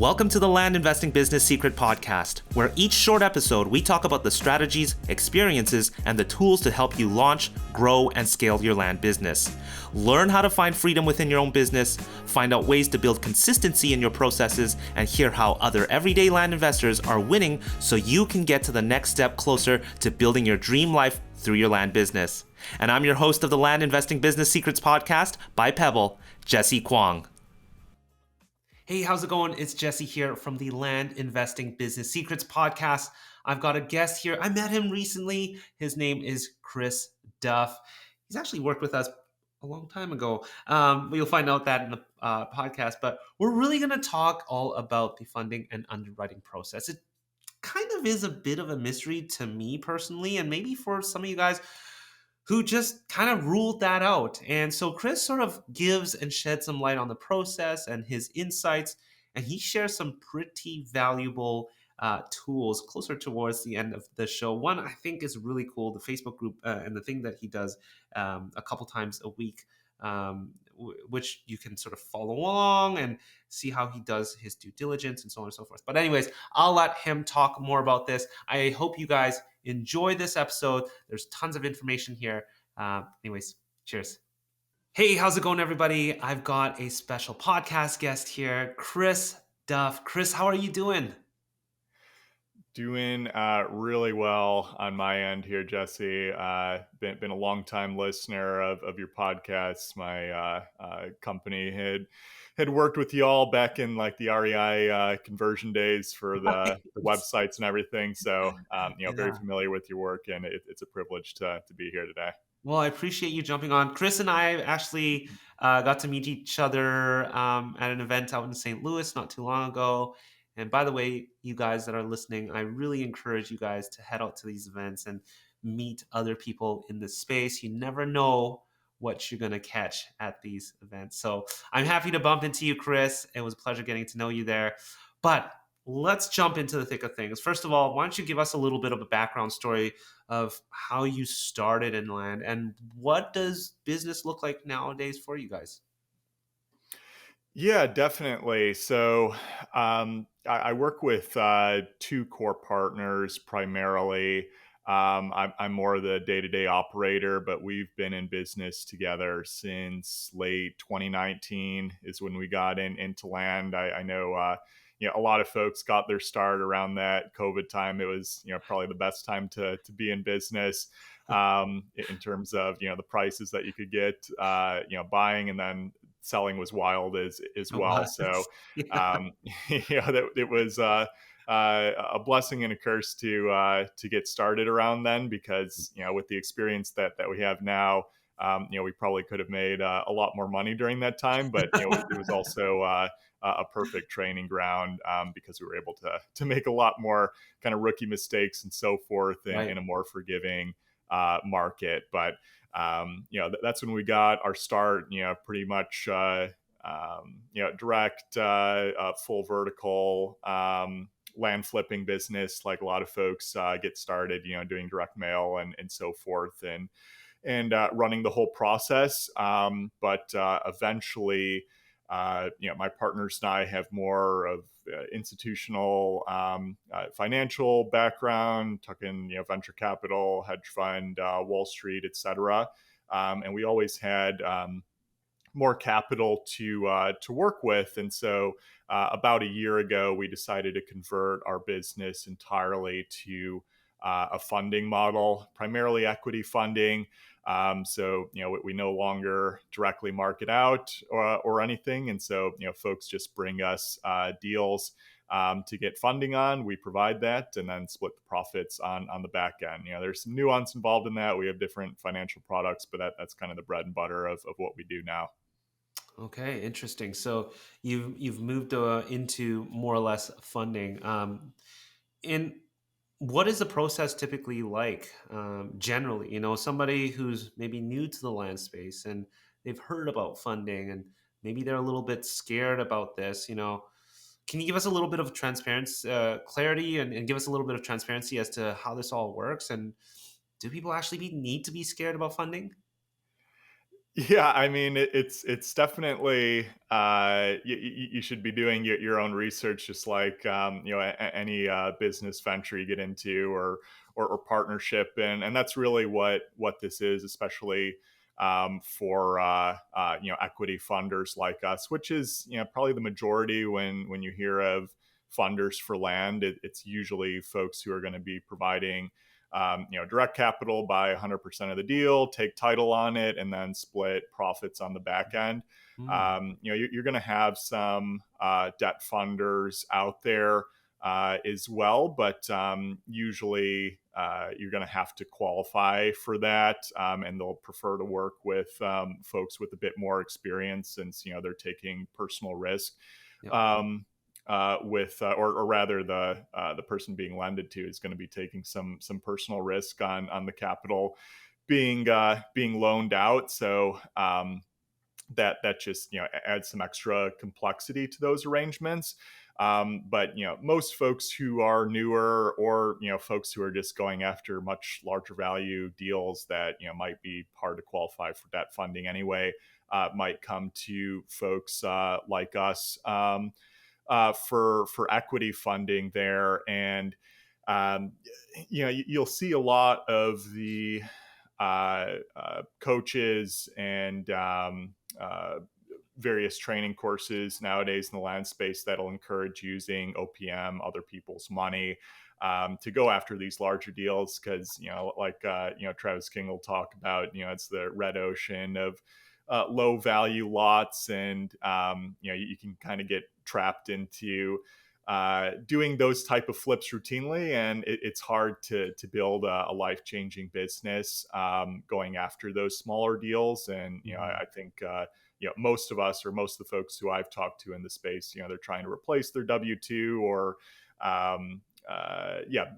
Welcome to the Land Investing Business Secret Podcast, where each short episode we talk about the strategies, experiences, and the tools to help you launch, grow, and scale your land business. Learn how to find freedom within your own business, find out ways to build consistency in your processes, and hear how other everyday land investors are winning so you can get to the next step closer to building your dream life through your land business. And I'm your host of the Land Investing Business Secrets Podcast by Pebble, Jesse Kwong. Hey, how's it going? It's Jesse here from the Land Investing Business Secrets Podcast. I've got a guest here. I met him recently. His name is Chris Duff. He's actually worked with us a long time ago. You'll find out that in the podcast, but we're really going to talk all about the funding and underwriting process. It kind of is a bit of a mystery to me personally, and maybe for some of you guys who just kind of ruled that out. And so Chris sort of gives and sheds some light on the process and his insights, and he shares some pretty valuable tools closer towards the end of the show. One I think is really cool, the Facebook group and the thing that he does a couple times a week, which you can sort of follow along and see how he does his due diligence and so on and so forth. But anyways, I'll let him talk more about this. I hope you guys enjoy this episode. There's tons of information here. Anyways, cheers. Hey, how's it going, everybody? I've got a special podcast guest here, Chris Duff. Chris, how are you doing? Doing really well on my end here, Jesse. Been a long time listener of your podcasts. My company had worked with y'all back in like the REI conversion days for the websites and everything. So very familiar with your work, and it's a privilege to be here today. Well, I appreciate you jumping on. Chris and I actually got to meet each other at an event out in St. Louis not too long ago. And by the way, you guys that are listening, I really encourage you guys to head out to these events and meet other people in this space. You never know what you're going to catch at these events. So I'm happy to bump into you, Chris. It was a pleasure getting to know you there. But let's jump into the thick of things. First of all, why don't you give us a little bit of a background story of how you started in land and what does business look like nowadays for you guys? Yeah, definitely. So I work with two core partners primarily. I'm more of the day-to-day operator, but we've been in business together since late 2019 is when we got into land. I know a lot of folks got their start around that COVID time. It was probably the best time to be in business in terms of the prices that you could get buying, and then selling was wild as well. So, that it was a blessing and a curse to get started around then, because with the experience that we have now, we probably could have made a lot more money during that time. But it was also a perfect training ground because we were able to make a lot more kind of rookie mistakes and so forth in a more forgiving market. But that's when we got our start, pretty much, direct, full vertical, land flipping business, like a lot of folks get started, doing direct mail and so forth, and running the whole process. But eventually, my partners and I have more of institutional financial background, tucking venture capital, hedge fund, Wall Street, etc. And we always had more capital to work with, and so about a year ago, we decided to convert our business entirely to a funding model, primarily equity funding. So we no longer directly market out or anything, and so folks just bring us deals to get funding on. We provide that and then split the profits on the back end. There's some nuance involved in that. We have different financial products, but that's kind of the bread and butter of what we do now. Okay, interesting. So you've moved into more or less funding. And what is the process typically like generally? Somebody who's maybe new to the land space and they've heard about funding and maybe they're a little bit scared about this. Can you give us a little bit of transparency, clarity, and give us a little bit of transparency as to how this all works? And do people actually need to be scared about funding? Yeah, I mean, it's definitely you should be doing your own research, just like any business venture you get into or partnership, and that's really what this is, especially for equity funders like us, which is probably the majority when you hear of funders for land. It's usually folks who are going to be providing direct capital, buy 100% of the deal, take title on it, and then split profits on the back end. Mm. You're going to have some debt funders out there as well, but usually you're going to have to qualify for that, and they'll prefer to work with folks with a bit more experience, since they're taking personal risk. Yep. Or rather, the person being lended to is going to be taking some personal risk on the capital being loaned out. So that just adds some extra complexity to those arrangements. But most folks who are newer, or folks who are just going after much larger value deals that might be hard to qualify for debt funding anyway, might come to folks like us. For equity funding there, and um, you'll see a lot of the coaches and various training courses nowadays in the land space that'll encourage using OPM, other people's money, to go after these larger deals, because Travis King will talk about, it's the red ocean of low value lots, and you can kind of get trapped into doing those type of flips routinely, and it's hard to build a life changing business going after those smaller deals. And I think most of us, or most of the folks who I've talked to in the space, they're trying to replace their W-2, or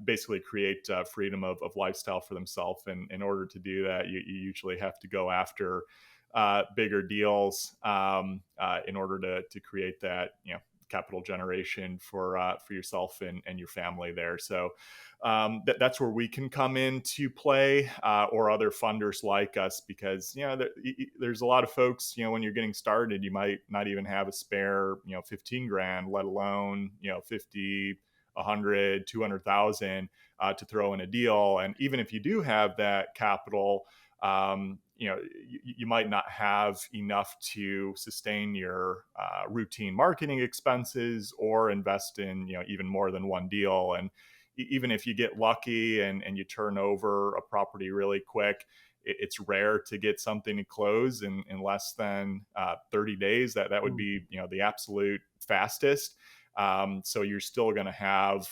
basically create freedom of lifestyle for themselves. And in order to do that, you usually have to go after bigger deals in order to create that capital generation for yourself and your family there. So that's where we can come into play, or other funders like us, because there's a lot of folks, when you're getting started, you might not even have a spare 15 grand, let alone 50, 100, 200,000 to throw in a deal. And even if you do have that capital, you might not have enough to sustain your routine marketing expenses, or invest in even more than one deal. And even if you get lucky and you turn over a property really quick, it's rare to get something to close in less than 30 days. That would be the absolute fastest. So you're still going to have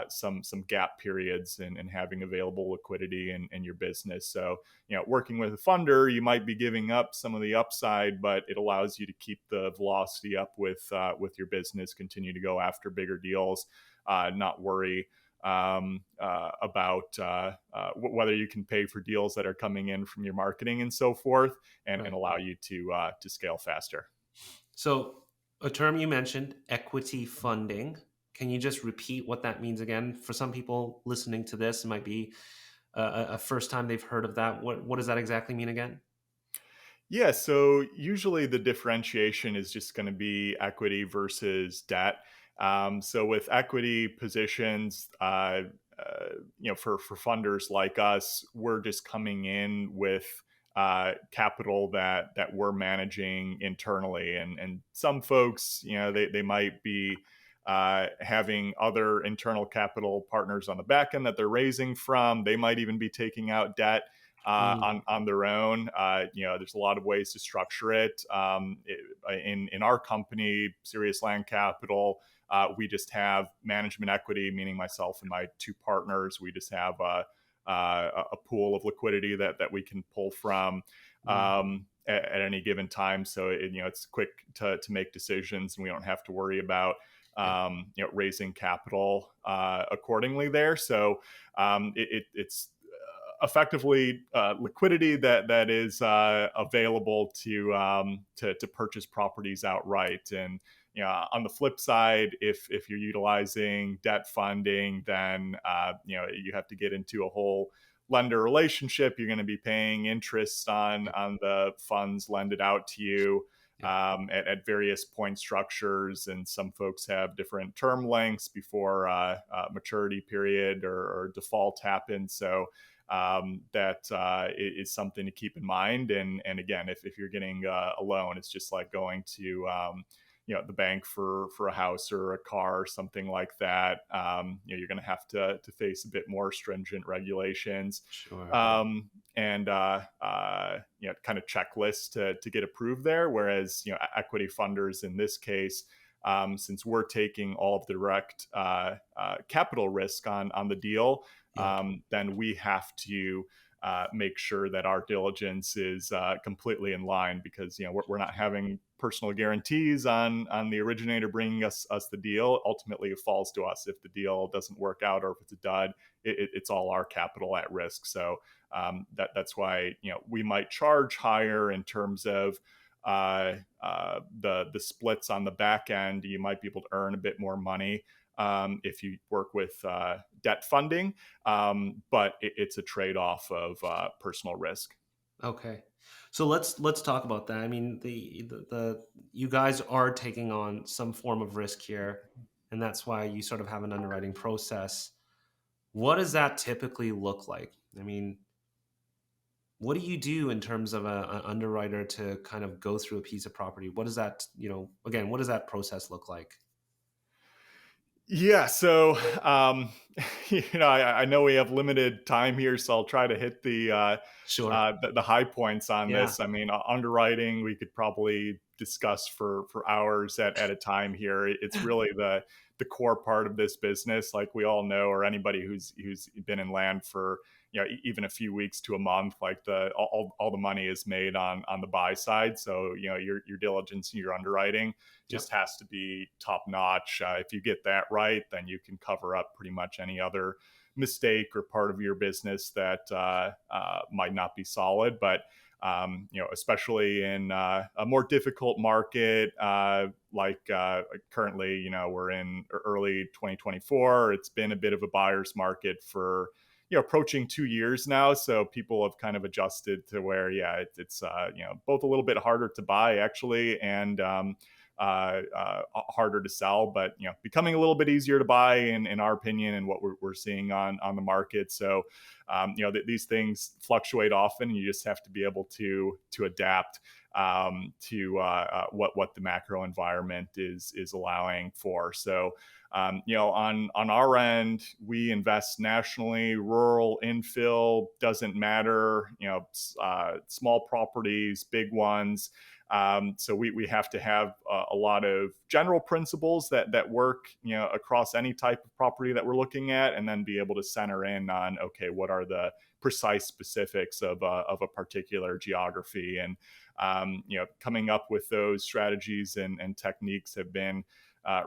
some gap periods in having available liquidity in your business. So working with a funder, you might be giving up some of the upside, but it allows you to keep the velocity up with your business, continue to go after bigger deals, not worry about whether you can pay for deals that are coming in from your marketing and so forth, and Right. allow you to scale faster. So, a term you mentioned, equity funding. Can you just repeat what that means again? For some people listening to this, it might be a first time they've heard of that. What does that exactly mean again? Yeah, so usually the differentiation is just going to be equity versus debt. So with equity positions, for funders like us, we're just coming in with capital that we're managing internally, and some folks, they might be having other internal capital partners on the back end that they're raising from. They might even be taking out debt Mm, on their own. There's a lot of ways to structure it. In our company, Serious Land Capital, we just have management equity, meaning myself and my two partners. We just have a pool of liquidity that we can pull from mm, at any given time. So it's quick to make decisions, and we don't have to worry about yeah. raising capital accordingly there. So it's effectively liquidity that is available to purchase properties outright. And on the flip side, if you're utilizing debt funding, then you have to get into a whole lender relationship. You're going to be paying interest Yep. on the funds lended out to you Yep. at various point structures, and some folks have different term lengths before maturity period or default happens. So that is something to keep in mind. And again, if you're getting a loan, it's just like going to the bank for a house or a car or something like that. You're going to have to face a bit more stringent regulations Sure. and kind of checklists to get approved there. Whereas equity funders in this case, since we're taking all of the direct capital risk on the deal, Yep. then we have to make sure that our diligence is completely in line, because we're not having personal guarantees on the originator bringing us the deal. Ultimately, it falls to us if the deal doesn't work out, or if it's a dud. It's all our capital at risk. So that's why we might charge higher in terms of the splits on the back end. You might be able to earn a bit more money if you work with debt funding, but it's a trade-off of personal risk. Okay. So let's talk about that. I mean, the you guys are taking on some form of risk here, and that's why you sort of have an underwriting process. What does that typically look like? I mean, what do you do in terms of an underwriter to kind of go through a piece of property? What does that, again, what does that process look like? Yeah, so I know we have limited time here, so I'll try to hit Sure. the high points on Yeah. this. I mean, underwriting we could probably discuss for hours at a time here. It's really the core part of this business, like we all know, or anybody who's been in land for even a few weeks to a month. Like all the money is made on the buy side. So your diligence and your underwriting just Yep. has to be top notch. If you get that right, then you can cover up pretty much any other mistake or part of your business that might not be solid. But especially in a more difficult market like currently, we're in early 2024. It's been a bit of a buyer's market for approaching 2 years now. So people have kind of adjusted to where, yeah, it's both a little bit harder to buy actually, and harder to sell, but becoming a little bit easier to buy in our opinion, and what we're seeing on the market. So these things fluctuate often. You just have to be able to adapt to what the macro environment is allowing for. So on our end, we invest nationally, rural, infill, doesn't matter. Small properties, big ones. So we have to have a lot of general principles that work across any type of property that we're looking at, and then be able to center in on, okay, what are the precise specifics of a particular geography. And coming up with those strategies and techniques have been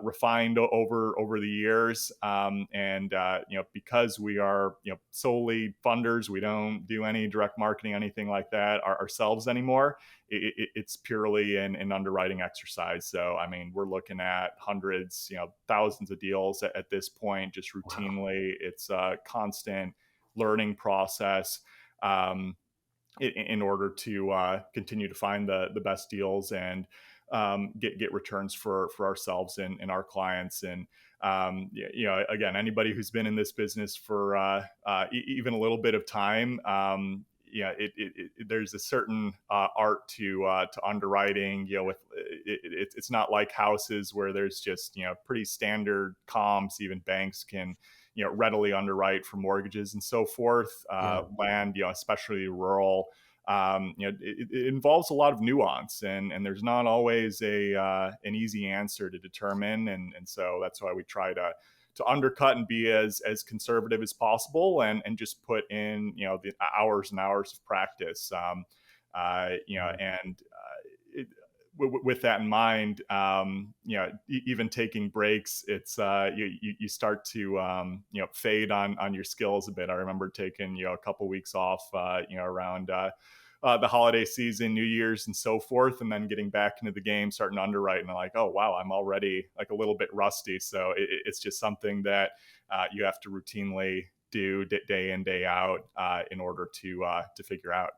refined over the years, and because we are solely funders, we don't do any direct marketing, anything like that ourselves anymore. It's purely an underwriting exercise. So I mean, we're looking at hundreds, thousands of deals at this point, just Wow. routinely. It's a constant learning process. In order to continue to find the best deals and get returns for ourselves and our clients. And again, anybody who's been in this business for even a little bit of time, there's a certain art to underwriting. It's not like houses where there's just pretty standard comps. Even banks can readily underwrite for mortgages and so forth. Yeah. Land, especially rural, it involves a lot of nuance, and there's not always an easy answer to determine. And so that's why we try to undercut and be as conservative as possible, and just put in the hours and hours of practice. Yeah. And with that in mind, even taking breaks, it's you start to fade on your skills a bit. I remember taking a couple weeks off, around the holiday season, New Year's, and so forth, and then getting back into the game, starting to underwrite, and I'm like, oh wow, I'm already like a little bit rusty. So it's just something that you have to routinely do day in, day out in order to figure out.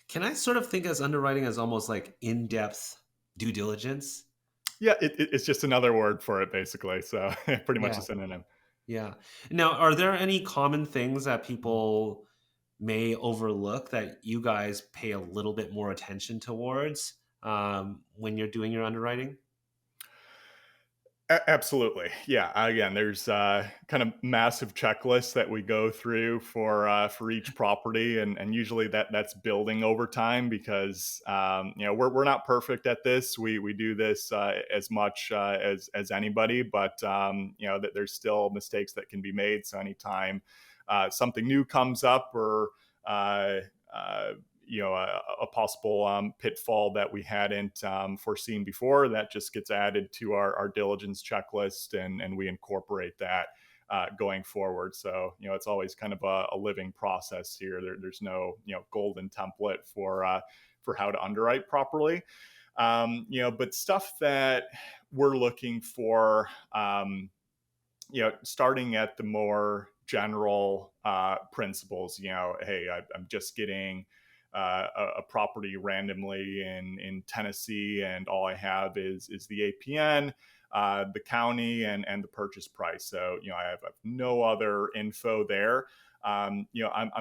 Can I sort of think as underwriting as almost like in-depth due diligence? Yeah, it's just another word for it, basically. So pretty much Yeah. a synonym. Yeah. Now, are there any common things that people may overlook that you guys pay a little bit more attention towards when you're doing your underwriting? Absolutely. Yeah. Again, there's kind of massive checklists that we go through for each property, and usually that's building over time because we're not perfect at this. We do this as much as anybody, but that there's still mistakes that can be made. So anytime something new comes up or uh, uh, a possible pitfall that we hadn't foreseen before, that just gets added to our diligence checklist, and we incorporate that going forward. So it's always kind of a living process here. There's no golden template for how to underwrite properly. But stuff that we're looking for, starting at the more general principles. Hey, I'm just getting a property randomly in Tennessee, and all I have is the APN, the county, and the purchase price. So I have no other info there. I'm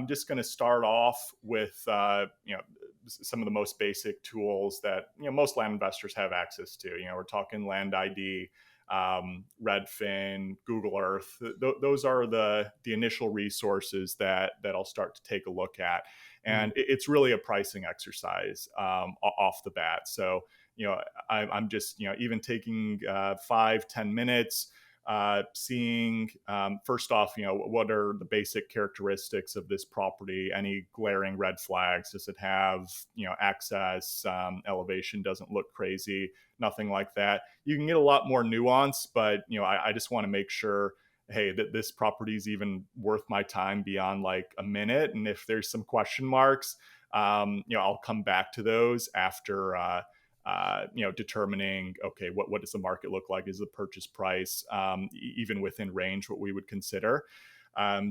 just going to start off with some of the most basic tools that most land investors have access to. We're talking Land ID, Redfin, Google Earth. Those are the initial resources that I'll start to take a look at, and it's really a pricing exercise off the bat. So I'm just even taking 5-10 minutes. Seeing first off, what are the basic characteristics of this property? Any glaring red flags? Does it have access? Elevation doesn't look crazy. Nothing like that. You can get a lot more nuance, but I just want to make sure, hey, that this property is even worth my time beyond like a minute. And if there's some question marks, I'll come back to those after determining, okay, what does the market look like? Is the purchase price even within range what we would consider?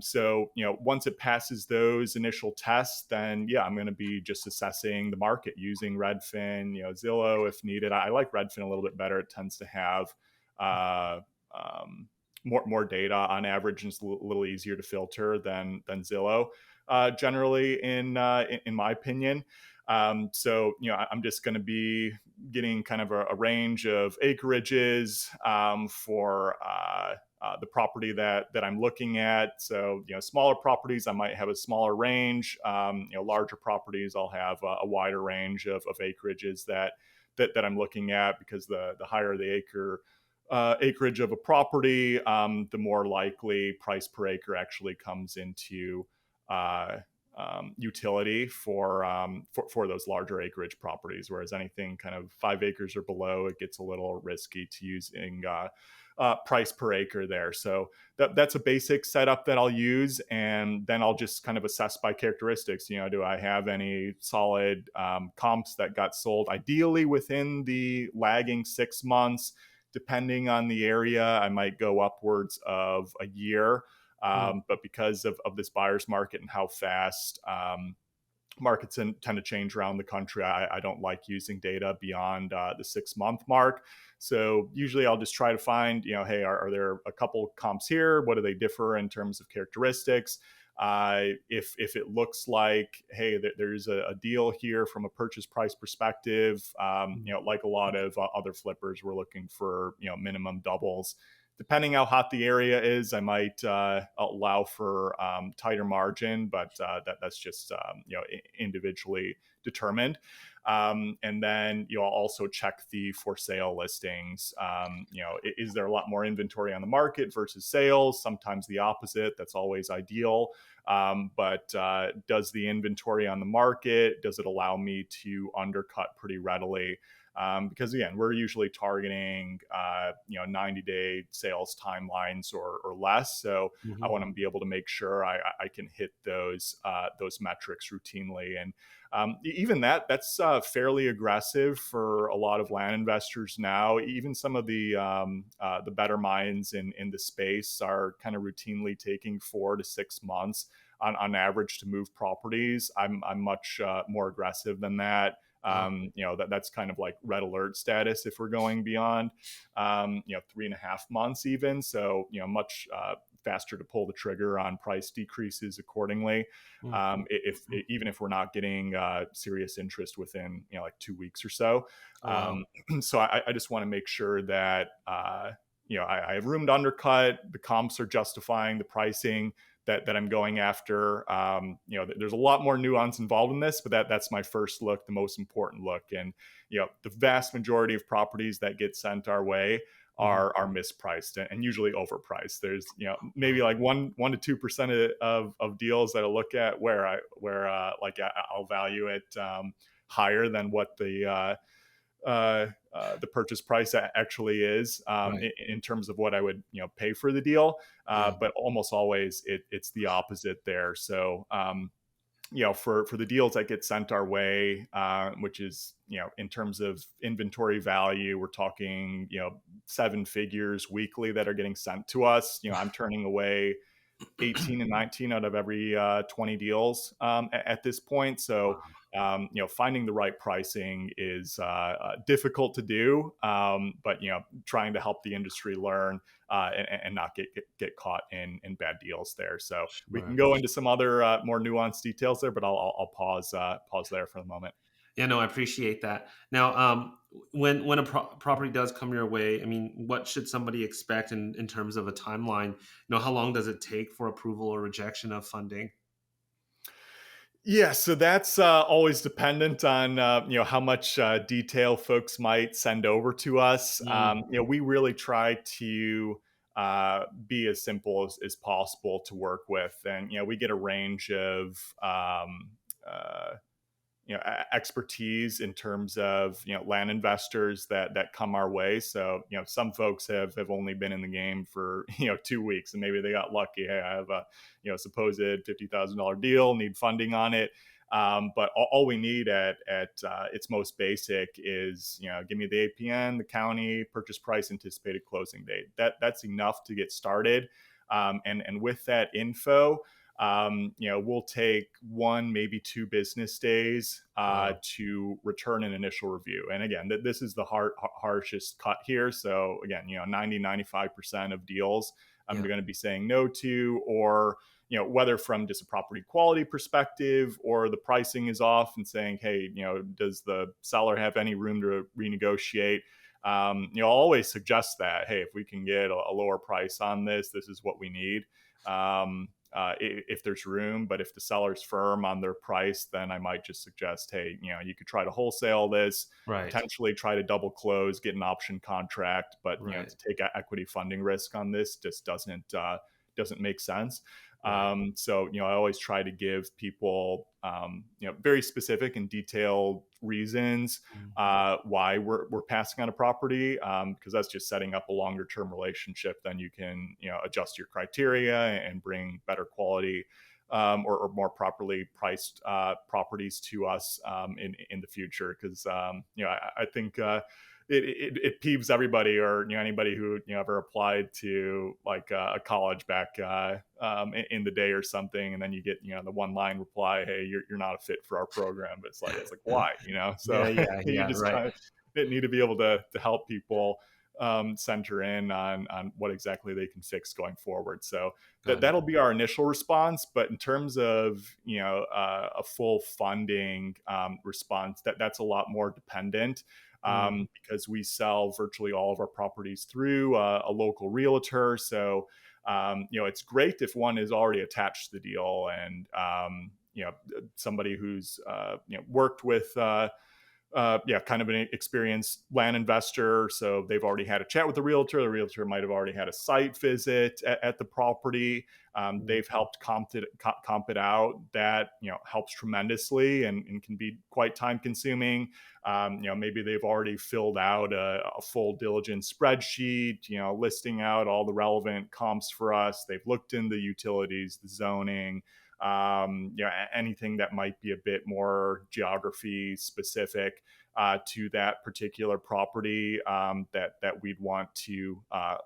So once it passes those initial tests, then I'm going to be just assessing the market using Redfin, Zillow if needed. I like Redfin a little bit better. It tends to have uh, more data on average, and it's a little easier to filter than Zillow. Generally, in my opinion. So I'm just going to be getting kind of a range of acreages for the property that I'm looking at. So smaller properties, I might have a smaller range. Larger properties, I'll have a wider range of acreages that I'm looking at, because the higher the acreage of a property, the more likely price per acre actually comes into utility for those larger acreage properties. Whereas anything kind of 5 acres or below, it gets a little risky to using price per acre there. So that's a basic setup that I'll use, and then I'll just kind of assess by characteristics. Do I have any solid comps that got sold, ideally within the lagging 6 months? Depending on the area, I might go upwards of a year. But because of this buyer's market and how fast markets tend to change around the country, I don't like using data beyond the 6-month mark. So usually I'll just try to find, hey, are there a couple comps here? What do they differ in terms of characteristics? If it looks like, hey, there's a deal here from a purchase price perspective, like a lot of other flippers, we're looking for minimum doubles. Depending how hot the area is, I might allow for tighter margin, but that's just individually determined. And then I'll also check the for sale listings. Is there a lot more inventory on the market versus sales? Sometimes the opposite. That's always ideal. But does the inventory on the market, does it allow me to undercut pretty readily? because again, we're usually targeting 90-day sales timelines or less. So I Mhm. want to be able to make sure I can hit those metrics routinely. And even that's fairly aggressive for a lot of land investors now. Even some of the better minds in the space are kind of routinely taking 4 to 6 months on average to move properties. I'm much more aggressive than that. Wow. That's kind of like red alert status if we're going beyond 3.5 months even. So much faster to pull the trigger on price decreases accordingly. Mhm. If even if we're not getting serious interest within like 2 weeks or so. Oh, wow. So I just want to make sure that I have room to undercut. The comps are justifying the pricing that I'm going after. There's a lot more nuance involved in this, but that's my first look, the most important look. And the vast majority of properties that get sent our way Mhm. are mispriced and usually overpriced. There's maybe Oh, like 1 to 2% of deals that I look at where I'll value it higher than what the purchase price actually is right. in terms of what I would pay for the deal. Yeah. But almost always it's the opposite there. So for the deals that get sent our way, which is in terms of inventory value, we're talking 7 figures weekly that are getting sent to us. I'm turning away 18 and 19 out of every 20 deals at this point. So, Wow. finding the right pricing is difficult to do, but trying to help the industry learn and not get caught in bad deals there. So we can Sure. go into some other more nuanced details there, but I'll pause there for the moment. Yeah, no, I appreciate that. Now, when a property does come your way, I mean, what should somebody expect in terms of a timeline? How long does it take for approval or rejection of funding? Yeah, so that's always dependent on how much detail folks might send over to us. Mm, We really try to be as simple as possible to work with, and we get a range of uh, expertise in terms of land investors that come our way. So some folks have only been in the game for 2 weeks, and maybe they got lucky. Hey, I have a supposed $50,000 deal, need funding on it. But all we need at its most basic is give me the APN, the county, purchase price, anticipated closing date. That's enough to get started. And with that info, we'll take 1, maybe 2 business days wow. to return an initial review. And again, this is the harshest cut here. So again, 95% of deals I'm Yeah. going to be saying no to, or whether from just a property quality perspective or the pricing is off and saying, hey, does the seller have any room to renegotiate? I'll always suggest that, hey, if we can get a lower price on this is what we need. If there's room, but if the seller's firm on their price, then I might just suggest, hey, you could try to wholesale this, Right. potentially try to double close, get an option contract, but Right. to take equity funding risk on this just doesn't make sense. Right. So I always try to give people very specific and detailed reasons Mm, why we're passing on a property, because that's just setting up a longer term relationship. Then you can adjust your criteria and bring better quality or more properly priced properties to us in the future. Because I think it peeves everybody, or anybody who ever applied to like a college back in the day or something, and then you get the one line reply, hey, you're not a fit for our program. But it's like why, so yeah. Yeah. you Yeah. just Right. kind of need to be able to help people center in on what exactly they can fix going forward. So Got it. that'll be our initial response. But in terms of a full funding response, that's a lot more dependent, Mm, because we sell virtually all of our properties through a local realtor. So it's great if one is already attached to the deal, and somebody who's worked with kind of an experienced land investor. So they've already had a chat with the realtor. The realtor might have already had a site visit at the property. They've helped comp it out. That, helps tremendously and can be quite time consuming. Maybe they've already filled out a full diligence spreadsheet, listing out all the relevant comps for us. They've looked in the utilities, the zoning, anything that might be a bit more geography specific to that particular property that we'd want to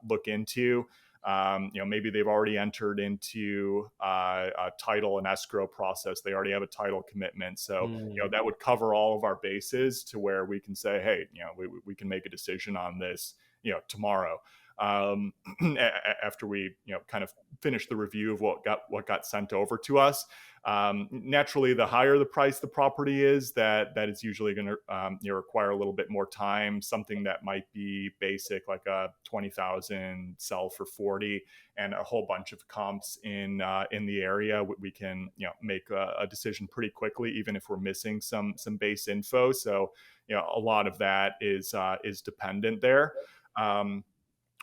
look into. Maybe they've already entered into a title and escrow process. They already have a title commitment. So, that would cover all of our bases to where we can say, hey, we can make a decision on this, tomorrow. After we, kind of finish the review of what got sent over to us. Naturally, the higher the price the property is, that is usually going to require a little bit more time. Something that might be basic, like a 20,000 sell for 40, and a whole bunch of comps in the area, we can make a decision pretty quickly, even if we're missing some base info. So a lot of that is dependent there.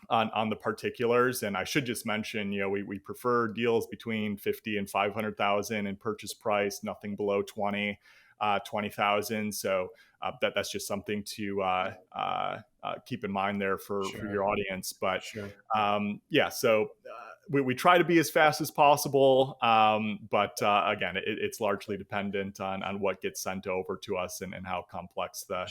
On the particulars. And I should just mention, we prefer deals between 50 and 500,000 in purchase price, nothing below 20,000. So that's just something to keep in mind there for your audience. But so we try to be as fast as possible. But again, it's largely dependent on what gets sent over to us and how complex the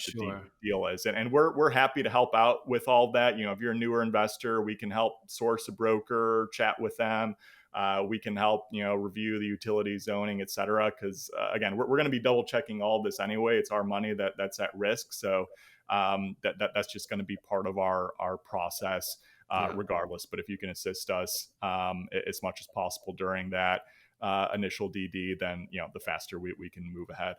deal is. And we're happy to help out with all that. If you're a newer investor, we can help source a broker, chat with them. We can help, review the utility zoning, et cetera. Because again, we're going to be double checking all of this anyway. It's our money that's at risk. So that's just going to be part of our process. Regardless. But if you can assist us as much as possible during that initial DD, then the faster we can move ahead.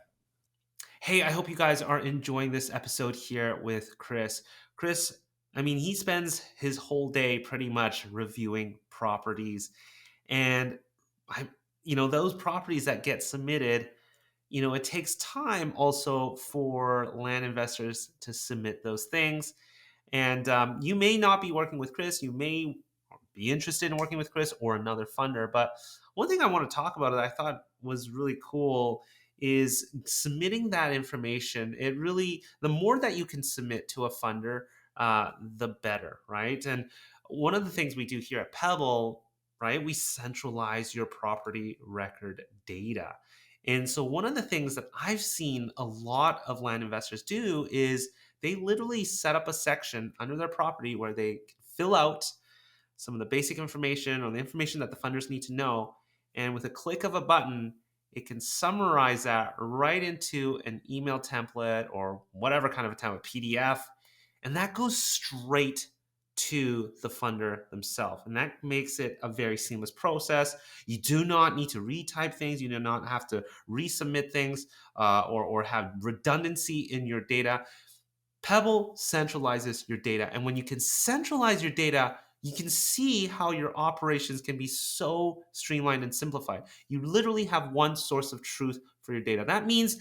Hey, I hope you guys are enjoying this episode here with Chris. Chris, I mean, he spends his whole day pretty much reviewing properties, and those properties that get submitted, it takes time also for land investors to submit those things. And you may not be working with Chris. You may be interested in working with Chris or another funder. But one thing I want to talk about that I thought was really cool is submitting that information. The more that you can submit to a funder, the better, right? And one of the things we do here at Pebble, right, we centralize your property record data. And so one of the things that I've seen a lot of land investors do is they literally set up a section under their property where they fill out some of the basic information or the information that the funders need to know. And with a click of a button, it can summarize that right into an email template or whatever kind of a template, PDF. And that goes straight to the funder themselves. And that makes it a very seamless process. You do not need to retype things. You do not have to resubmit things or have redundancy in your data. Pebble centralizes your data. And when you can centralize your data, you can see how your operations can be so streamlined and simplified. You literally have one source of truth for your data. That means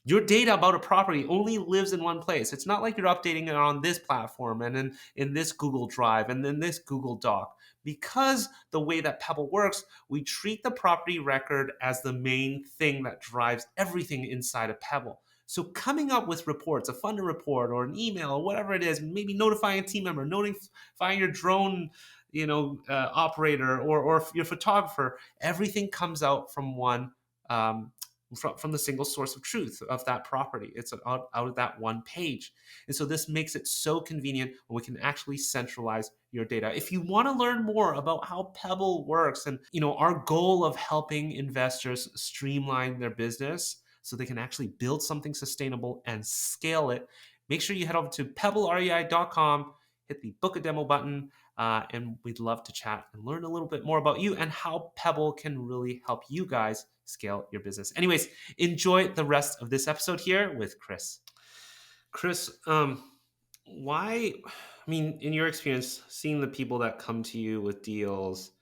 your data about a property only lives in one place. It's not like you're updating it on this platform and then in this Google Drive and then this Google Doc. Because the way that Pebble works, we treat the property record as the main thing that drives everything inside of Pebble. So coming up with reports, a funder report or an email or whatever it is, maybe notifying a team member, notifying your drone, operator or your photographer, everything comes out from one from the single source of truth of that property. It's out of that one page. And so this makes it so convenient when we can actually centralize your data. If you want to learn more about how Pebble works and our goal of helping investors streamline their business so they can actually build something sustainable and scale it, make sure you head over to pebblerei.com, hit the book a demo button, and we'd love to chat and learn a little bit more about you and how Pebble can really help you guys scale your business. Anyways, enjoy the rest of this episode here with Chris. Chris, in your experience, seeing the people that come to you with deals,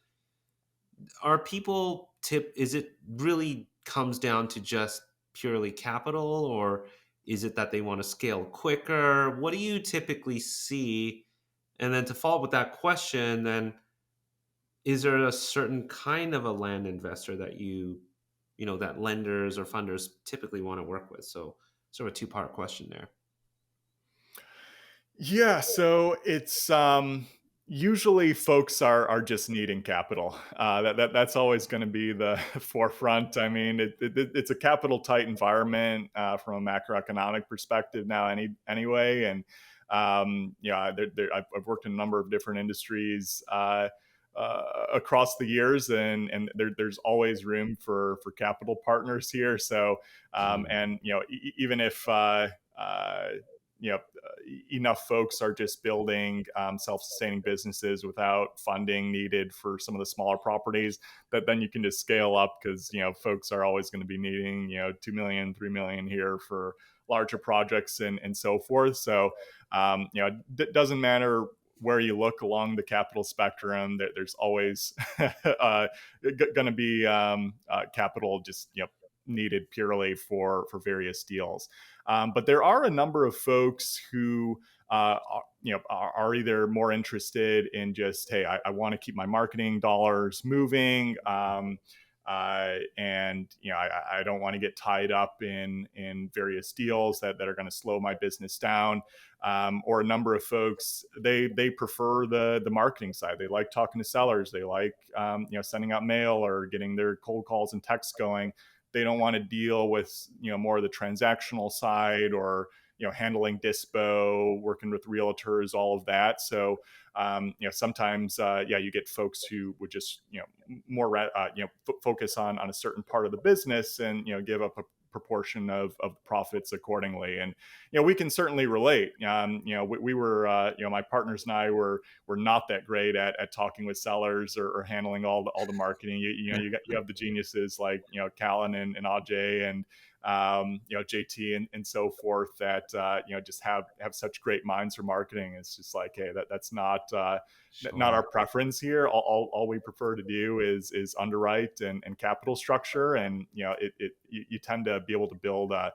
is it really comes down to just purely capital, or Is it that they want to scale quicker? What do you typically see? And then to follow up with that question, then is there a certain kind of a land investor that that lenders or funders typically want to work with? So sort of a two-part question there. Yeah, so it's usually folks are just needing capital. That's always going to be the forefront. I mean, it's a capital tight environment from a macroeconomic perspective now, anyway. And yeah, I've worked in a number of different industries. Across the years, and there's always room for capital partners here. So, Mm. and even if you know enough folks are just building self-sustaining businesses without funding needed for some of the smaller properties, that then you can just scale up, because folks are always going to be needing 2 million, 3 million here for larger projects and so forth. So it doesn't matter where you look along the capital spectrum, that there's always going to be capital just needed purely for various deals. But there are a number of folks who are either more interested in just, hey, I want to keep my marketing dollars moving, and I don't want to get tied up in various deals that are going to slow my business down. Or a number of folks, they prefer the marketing side. They like talking to sellers. They like sending out mail or getting their cold calls and texts going. They don't want to deal with more of the transactional side, or handling dispo, working with realtors, all of that. So sometimes you get folks who would just more focus on a certain part of the business, and give up a proportion of profits accordingly. And we can certainly relate. We were my partners and I were not that great at talking with sellers, or handling all the marketing. You have the geniuses like Callan and Ajay and JT and so forth, that just have such great minds for marketing. It's just like, hey, that's not Sure. our preference here. All we prefer to do is underwrite and capital structure, and you tend to be able to build a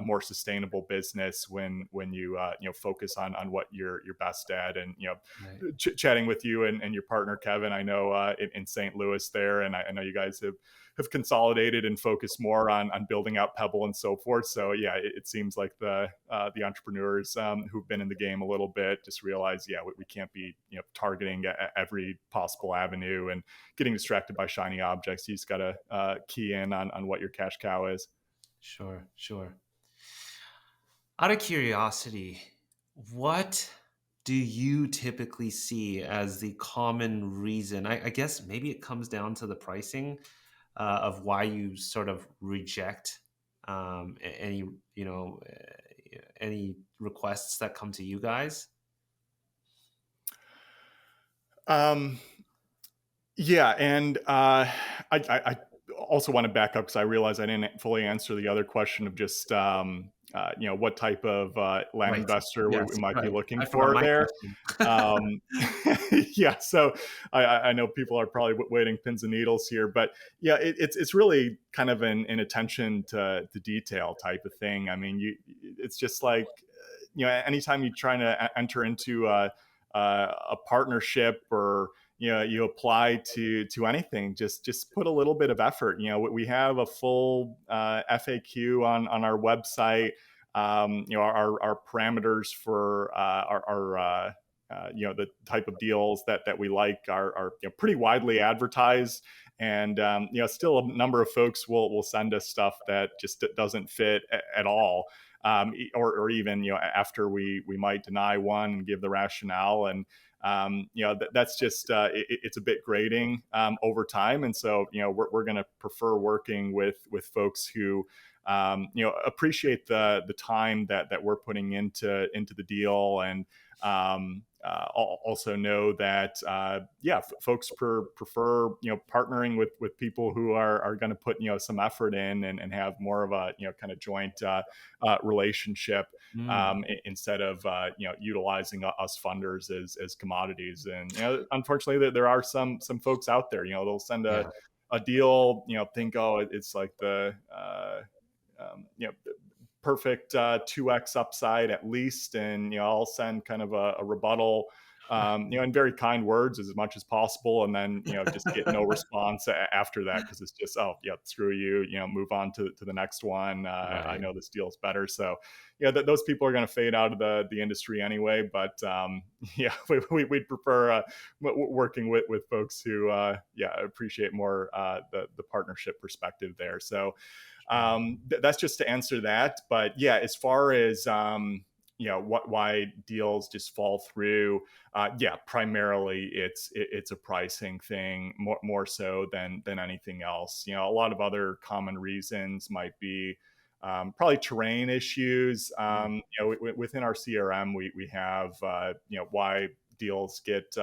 more sustainable business when you focus on what you're best at. And Right. chatting with you and your partner Kevin, I know in St. Louis there, and I know you guys have consolidated and focused more on building out Pebble and so forth. So yeah, it seems like the entrepreneurs who've been in the game a little bit just realize, yeah, we can't be targeting every possible avenue and getting distracted by shiny objects. You just got to key in on what your cash cow is. Sure. Sure. Out of curiosity, what do you typically see as the common reason? I guess maybe it comes down to the pricing of why you sort of reject any any requests that come to you guys. Um, Yeah, and I also want to back up, because I realize I didn't fully answer the other question of just what type of land Right. investor we Yes. might be Right. looking I forgot for my there. question. Um, yeah, so I know people are probably waiting pins and needles here, but yeah, it's really kind of an attention to detail type of thing. I mean, it's just like anytime you're trying to enter into a partnership, or you apply to anything, just put a little bit of effort. We have a full FAQ on our website. Our parameters for the type of deals that we like are pretty widely advertised. And still a number of folks will send us stuff that just doesn't fit at all. Or even after we might deny one and give the rationale. And that's just it's a bit grating over time. And so we're going to prefer working with folks who appreciate the time that we're putting into the deal. And also know that folks prefer partnering with people who are going to put some effort in, and have more of a kind of joint relationship, Mm, instead of utilizing us funders as commodities. And unfortunately, there are some folks out there. They'll send yeah. a deal, think, oh, it's like the perfect 2x upside at least, and I'll send kind of a rebuttal, in very kind words as much as possible, and then just get no response after that, because it's just, oh yeah, screw you, move on to the next one. I Right. know this deal's better, so those people are going to fade out of the industry anyway. But yeah, we'd prefer working with folks who appreciate more the partnership perspective there. So Sure. that's just to answer that. But yeah, as far as why deals just fall through, yeah, primarily it's a pricing thing, more so than anything else. A lot of other common reasons might be probably terrain issues. Mm. Within our CRM, we have why deals get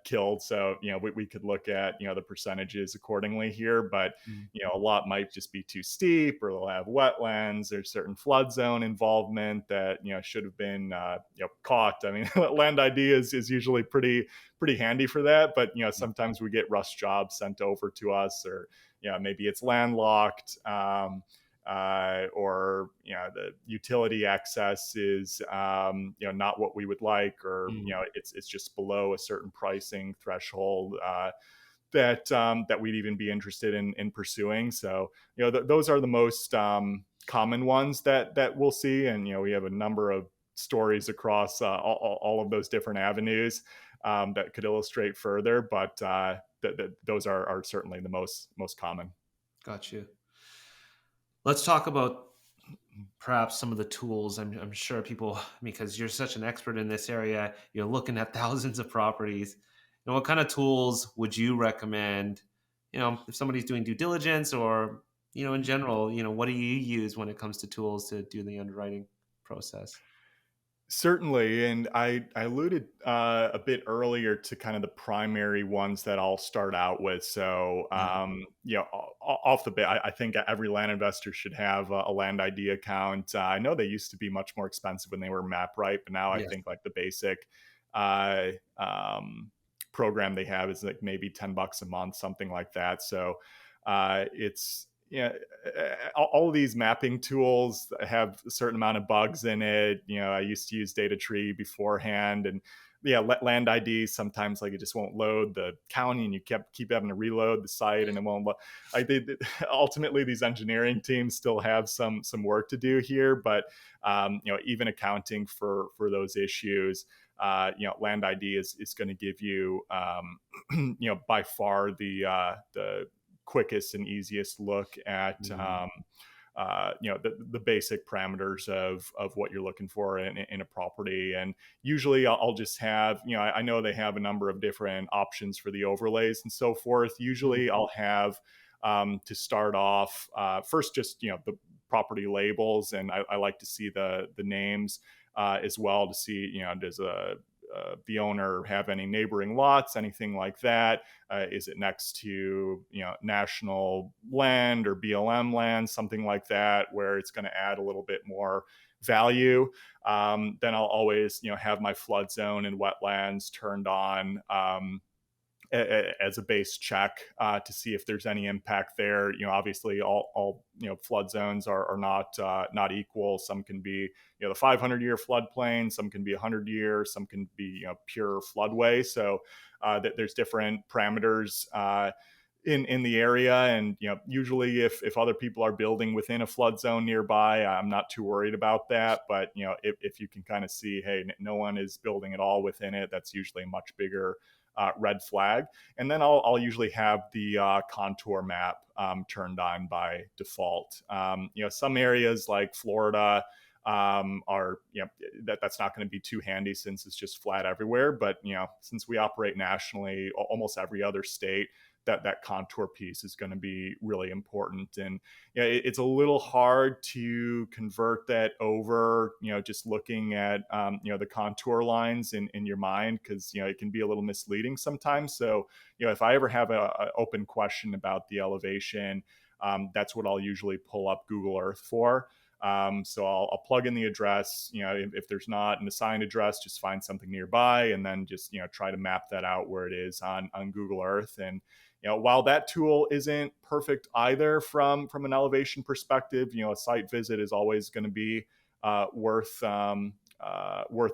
killed. So we could look at the percentages accordingly here, but Mm. a lot might just be too steep, or they'll have wetlands. There's certain flood zone involvement that should have been caught. I mean, land ID is usually pretty handy for that, but sometimes we get rush jobs sent over to us, or maybe it's landlocked. Or the utility access is not what we would like, or Mm. it's just below a certain pricing threshold that we'd even be interested in pursuing. So those are the most common ones that we'll see, and we have a number of stories across all of those different avenues that could illustrate further, but those are certainly the most common. Got you. Let's talk about perhaps some of the tools. I'm sure people, because you're such an expert in this area, you're looking at thousands of properties. What kind of tools would you recommend? If somebody's doing due diligence, or in general, what do you use when it comes to tools to do the underwriting process? Certainly, and I alluded a bit earlier to kind of the primary ones that I'll start out with. So, Yeah. off the bat, I think every land investor should have a land ID account. I know they used to be much more expensive when they were MapRight, but now I Yes. think like the basic uh, um, program they have is like maybe $10 a month, something like that. So, it's all of these mapping tools have a certain amount of bugs in it. I used to use data tree beforehand, and yeah, land ID sometimes like it just won't load the county, and you keep having to reload the site, and it won't load. Like ultimately, these engineering teams still have some work to do here, but even accounting for those issues, land ID is going to give you by far the quickest and easiest look at Mm. the basic parameters of what you're looking for in a property. And usually I'll just have, I know they have a number of different options for the overlays and so forth. Mm. Usually I'll have to start off first just the property labels, and I like to see the names as well, to see does the owner have any neighboring lots, anything like that. Is it next to national land or BLM land, something like that, where it's going to add a little bit more value. Then I'll always have my flood zone and wetlands turned on. As a base check to see if there's any impact there. Obviously all flood zones are not equal. Some can be the 500-year floodplain, some can be 100-year, some can be pure floodway. So there's different parameters in the area, and usually if other people are building within a flood zone nearby, I'm not too worried about that. But if you can kind of see, hey, no one is building at all within it, that's usually a much bigger red flag. And then I'll usually have the contour map turned on by default. Some areas like Florida are that's not going to be too handy since it's just flat everywhere. But since we operate nationally, almost every other state, that contour piece is going to be really important. And it's a little hard to convert that over, just looking at the contour lines in your mind, because it can be a little misleading sometimes. So if I ever have a open question about the elevation, that's what I'll usually pull up Google Earth for. So I'll plug in the address. If there's not an assigned address, just find something nearby, and then just try to map that out where it is on Google Earth. And while that tool isn't perfect either from an elevation perspective, a site visit is always going to be worth a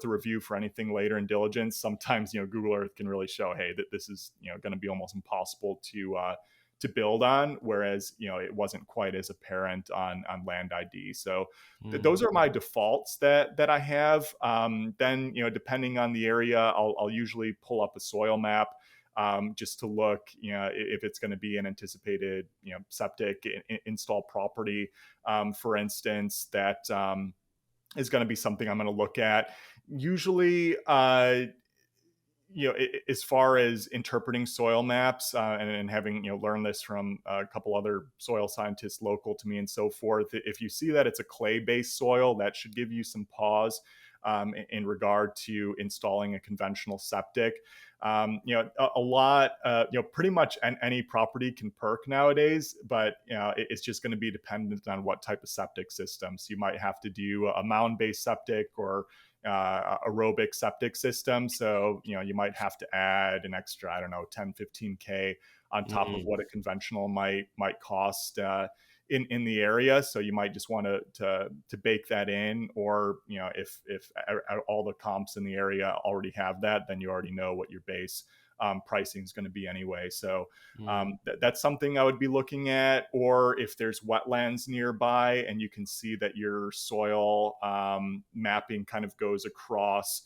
review for anything later in diligence. Sometimes Google Earth can really show, hey, that this is going to be almost impossible to build on, whereas it wasn't quite as apparent on Land ID. So those are my defaults that I have. Then depending on the area, I'll usually pull up a soil map. Just to look, if it's going to be an anticipated, septic install property, for instance, that is going to be something I'm going to look at. Usually, as far as interpreting soil maps, and having learned this from a couple other soil scientists local to me and so forth, if you see that it's a clay-based soil, that should give you some pause, in regard to installing a conventional septic. A lot, pretty much any property can perk nowadays, but it's just going to be dependent on what type of septic system. So you might have to do a mound-based septic or aerobic septic system. So you might have to add an extra, I don't know, 10, 15K on top of what a conventional might cost in the area. So you might just want to bake that in, or if all the comps in the area already have that, then you already know what your base pricing is going to be anyway. So that's something I would be looking at. Or if there's wetlands nearby and you can see that your soil mapping kind of goes across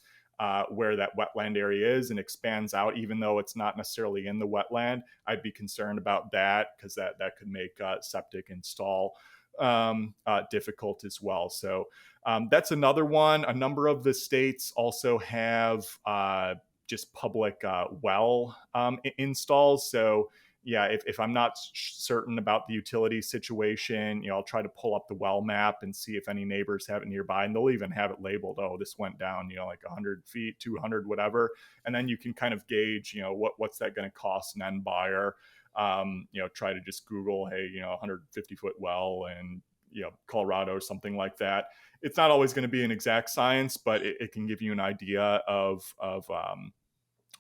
where that wetland area is and expands out, even though it's not necessarily in the wetland, I'd be concerned about that, because that could make septic install difficult as well. So that's another one. A number of the states also have just public well installs. So yeah, if I'm not certain about the utility situation, I'll try to pull up the well map and see if any neighbors have it nearby, and they'll even have it labeled, oh, this went down, like 100 feet, 200, whatever. And then you can kind of gauge, what's that going to cost an end buyer. Try to just Google, hey, 150-foot well in Colorado or something like that. It's not always going to be an exact science, but it can give you an idea of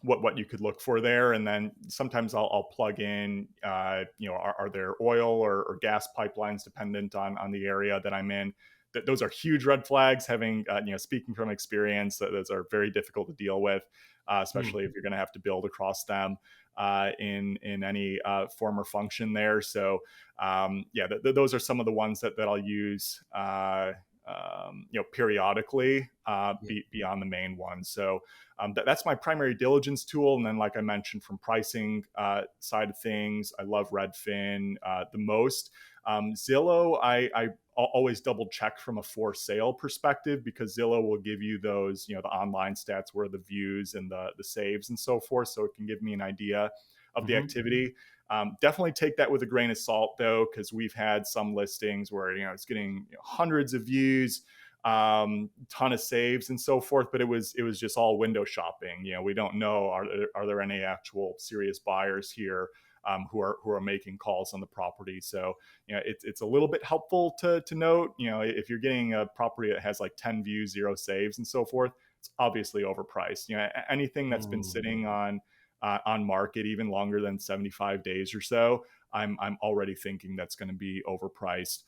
what you could look for there. And then sometimes I'll plug in, are there oil or gas pipelines dependent on the area that I'm in? Those are huge red flags. Having, speaking from experience, those are very difficult to deal with, especially if you're going to have to build across them in any form or function there. So those are some of the ones that I'll use periodically beyond the main one. So that's my primary diligence tool. And then, like I mentioned, from pricing side of things, I love Redfin the most. Zillow, I always double check from a for sale perspective, because Zillow will give you those, the online stats where the views and the saves and so forth. So it can give me an idea of the activity. Definitely take that with a grain of salt, though, because we've had some listings where it's getting hundreds of views, ton of saves and so forth, but it was just all window shopping. We don't know, are there any actual serious buyers here who are making calls on the property. So it's a little bit helpful to note, if you're getting a property that has like 10 views, 0 saves and so forth, it's obviously overpriced. Anything that's been sitting on market even longer than 75 days or so, I'm already thinking that's going to be overpriced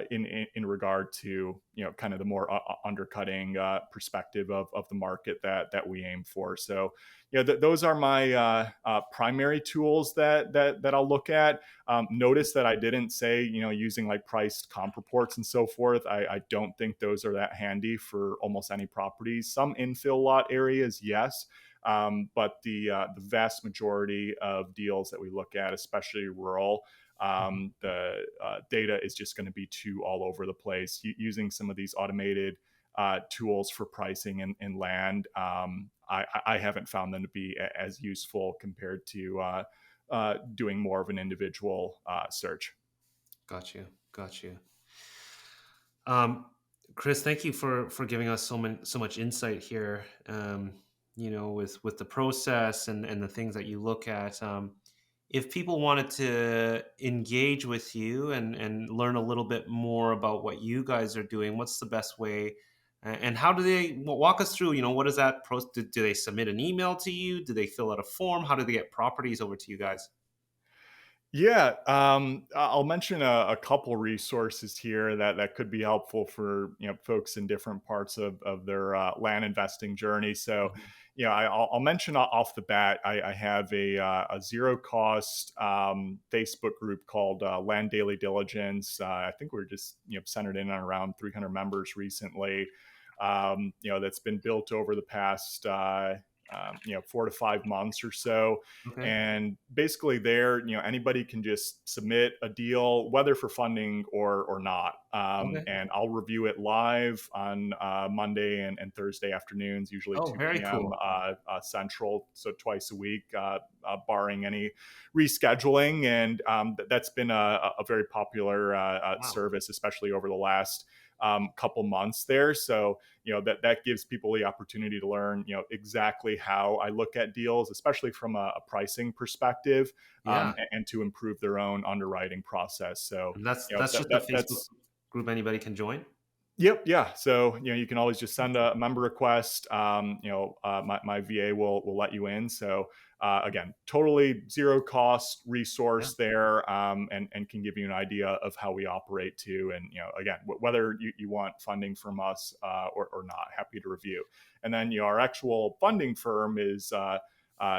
in regard to kind of the more undercutting perspective of the market that we aim for. So those are my primary tools that I'll look at. Notice that I didn't say using like priced comp reports and so forth. I don't think those are that handy for almost any properties. Some infill lot areas, yes. But the vast majority of deals that we look at, especially rural, the data is just going to be too all over the place. Using some of these automated tools for pricing in land, I haven't found them to be as useful compared to doing more of an individual search. Got you. Chris, thank you for giving us so much insight here. With the process and the things that you look at. if people wanted to engage with you and learn a little bit more about what you guys are doing, what's the best way? And how do they walk us through? What is that process? Do they submit an email to you? Do they fill out a form? How do they get properties over to you guys? Yeah, I'll mention a couple resources here that could be helpful for folks in different parts of their land investing journey. So, Mhm. I'll mention off the bat. I have a zero cost Facebook group called Land Daily Diligence. I think we're just centered in on around 300 members recently. That's been built over the past 4 to 5 months or so, Okay. and basically there anybody can just submit a deal, whether for funding or not, Okay. and I'll review it live on Monday and Thursday afternoons, usually Oh, 2 very p.m. cool. Central, so twice a week, barring any rescheduling. And that's been a very popular Wow. service, especially over the last couple months there. So that gives people the opportunity to learn exactly how I look at deals, especially from a pricing perspective, Yeah. and to improve their own underwriting process. So And that's just a Facebook that's group anybody can join. Yep. Yeah. So you can always just send a member request. My VA will let you in. So again, totally zero cost Yeah. resource there, and can give you an idea of how we operate too. And again, whether you want funding from us or not, happy to review. And then our actual funding firm is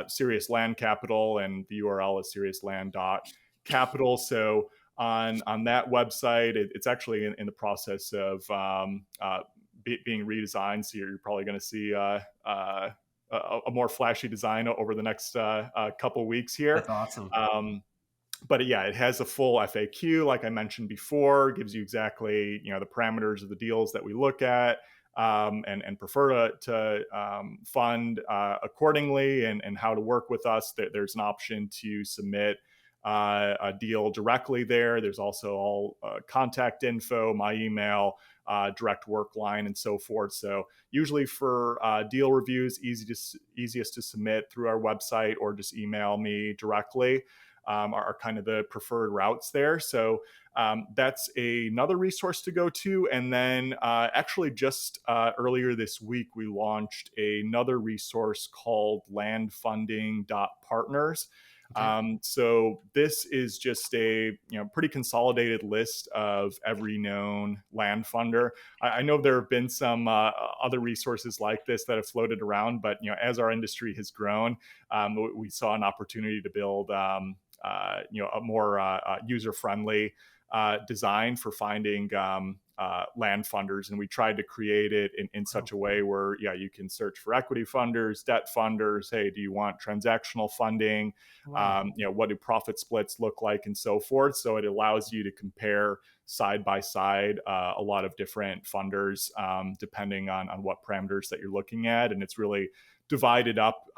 Serious Land Capital, and the URL is seriousland.capital. So on that website, it's actually in the process of being redesigned. So you're probably going to see a more flashy design over the next couple weeks here. That's awesome. But yeah, it has a full FAQ, like I mentioned before, gives you exactly the parameters of the deals that we look at, and prefer to fund accordingly, and how to work with us. There's an option to submit a deal directly there. There's also all contact info, my email, direct work line, and so forth. So usually for deal reviews, easiest to submit through our website, or just email me directly. Are kind of the preferred routes there. So that's another resource to go to. And then actually just earlier this week, we launched another resource called landfunding.partners. Okay. So this is just a pretty consolidated list of every known land funder. I know there have been some other resources like this that have floated around, but as our industry has grown, we saw an opportunity to build a more user-friendly design for finding land funders, and we tried to create it in Wow. such a way where you can search for equity funders, debt funders. Hey, do you want transactional funding? Wow. What do profit splits look like, and so forth. So it allows you to compare side by side a lot of different funders, depending on what parameters that you're looking at, and it's really divided up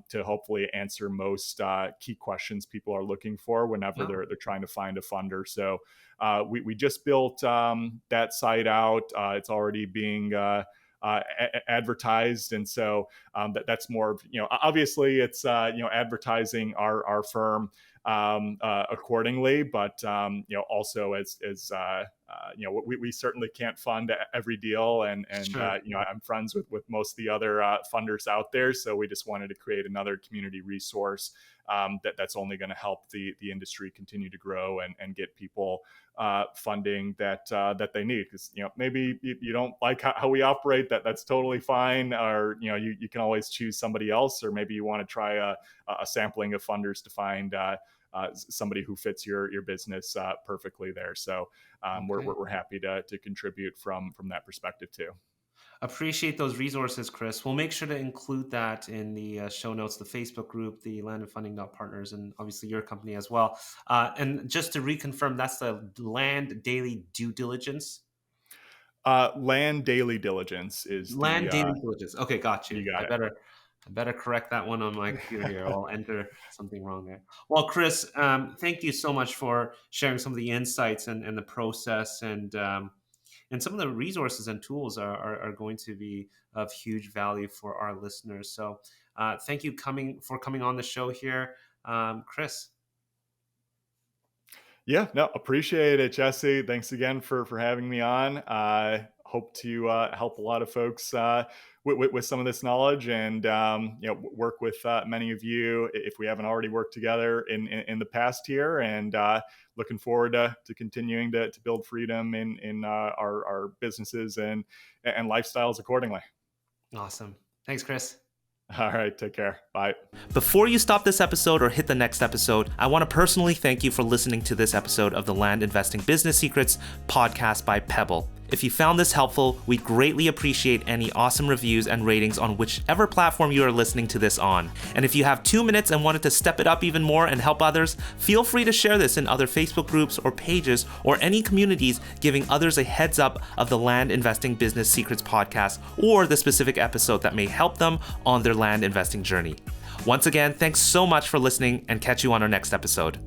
to hopefully answer most key questions people are looking for whenever Yeah. they're trying to find a funder. So we just built that site out. It's already being advertised, and so that's more of obviously it's advertising our firm accordingly, but also as we certainly can't fund every deal, and Sure. I'm friends with most of the other funders out there, so we just wanted to create another community resource that's only going to help the industry continue to grow, and get people funding that they need. Because maybe you don't like how we operate, that's totally fine, or you can always choose somebody else, or maybe you want to try a sampling of funders to find somebody who fits your business perfectly there. So Okay. we're happy to contribute from that perspective too. Appreciate those resources, Chris. We'll make sure to include that in the show notes, the Facebook group, the Land and Funding Partners, and obviously your company as well. And just to reconfirm, that's the Land Daily Due Diligence. Land Daily Diligence is the Land Daily Diligence. Okay, got you. you got I it. better correct that one on my computer here. I'll enter something wrong there. Well, Chris, thank you so much for sharing some of the insights and the process, and some of the resources and tools are going to be of huge value for our listeners. So thank you for coming on the show here, Chris. Yeah, no, appreciate it, Jesse. Thanks again for having me on. Hope to help a lot of folks with some of this knowledge, and work with many of you if we haven't already worked together in the past here. And looking forward to continuing to build freedom in our businesses and lifestyles accordingly. Awesome. Thanks, Chris. All right, take care. Bye. Before you stop this episode or hit the next episode, I want to personally thank you for listening to this episode of the Land Investing Business Secrets podcast by Pebble. If you found this helpful, we'd greatly appreciate any awesome reviews and ratings on whichever platform you are listening to this on. And if you have 2 minutes and wanted to step it up even more and help others, feel free to share this in other Facebook groups or pages or any communities, giving others a heads up of the Land Investing Business Secrets podcast or the specific episode that may help them on their land investing journey. Once again, thanks so much for listening, and catch you on our next episode.